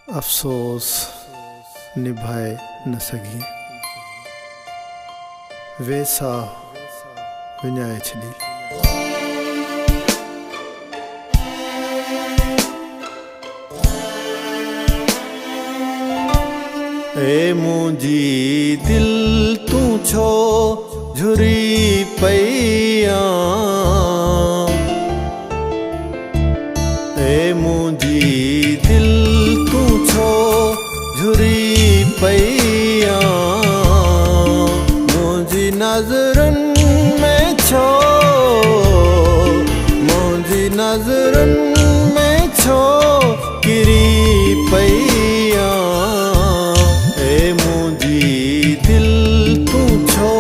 अफ़सोस निभाए न सघी वैसा विञाए छॾी। ए मुंहिंजी दिल तूं छो झुरी पई आं, ए मुंहिंजी दिल तूं छो झुरी पई आं, मुंहिंजी नज़रुनि में छो, मुंहिंजी नज़रुनि में छो किरी पई आं, ए मुंहिंजी दिल तूं छो।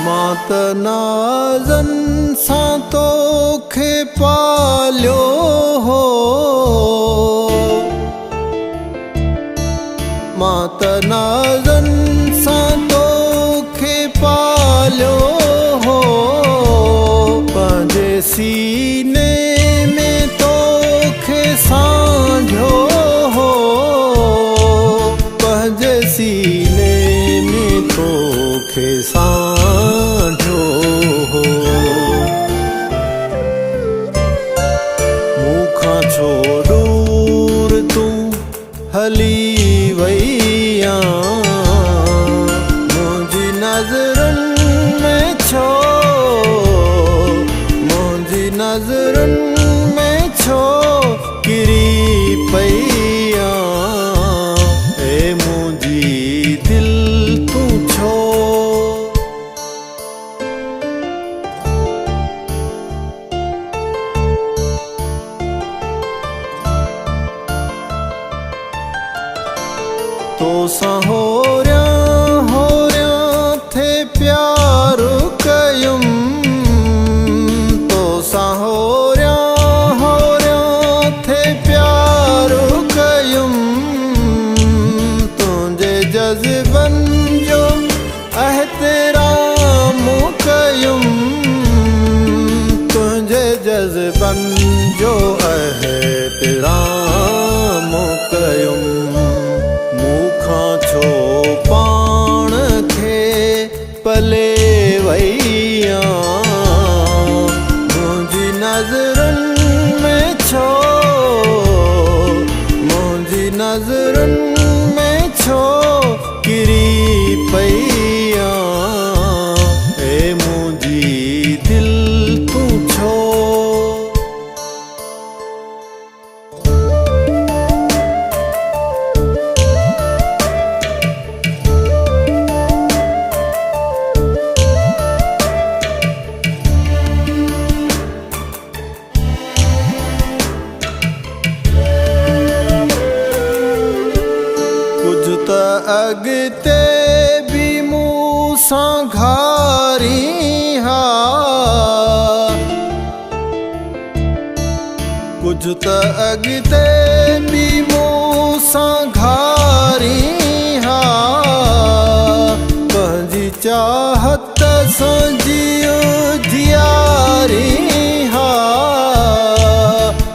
मां त नाज़नि सां तोखे पालियो हो, मां त नाज़नि सां तोखे पालियो हो, पंहिंजे सीने में तोखे सांढियो हो, पंहिंजे सीने में तोखे सांढियो हो। मूंखां छो दूर तूं हली वई आं, मुंहिंजी नज़रुनि में छो, मुंहिंजी नज़रुनि में छो किरी पई आं, ए मुंहिंजी दिल तूं छो। तोसां होरियां होरियां थे प्यार कयुमि, तोसां होरियां होरियां थे प्यार कयुमि, तुंहिंजे जज़्बनि जो एहतराम कयुमि, तुंहिंजे जज़्बनि जो एहतराम कयुमि। मूंखां छो पाण खे पले वई आं, मुंहिंजी नज़रुनि में छो, मुंहिंजी नज़रुनि में छो किरी पई आं, ए मुंहिंजी दिल तूं छो। कुझु त अॻिते बि मूं सां घारी हा, कुझु त अॻिते बि मूं सां घारी हा, पंहिंजी चाहत सां जियो जियारी हा,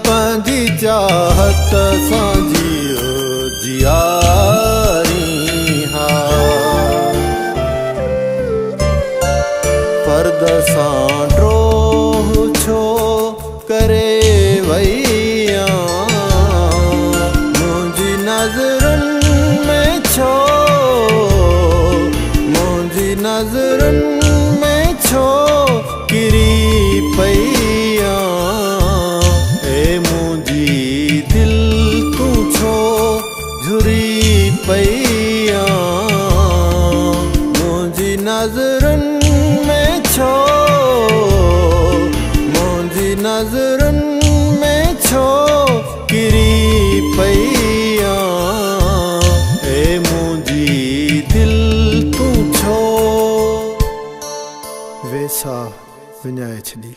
पंहिंजी चाहत सां जियो जियारी हा। फर्द सां ड्रोह छो करे वई आं, मुंहिंजी नज़रुनि में छो, मुंहिंजी नज़रुनि में छो किरी पई आं, ए मुंहिंजी दिल तूं छो झुरी पई आं, मुंहिंजी नज़रुनि में छो, मुंहिंजी नज़रुनि में छो किरी पई आं, ए मुंहिंजी दिल तूं छो। वैसा विञाए छॾी।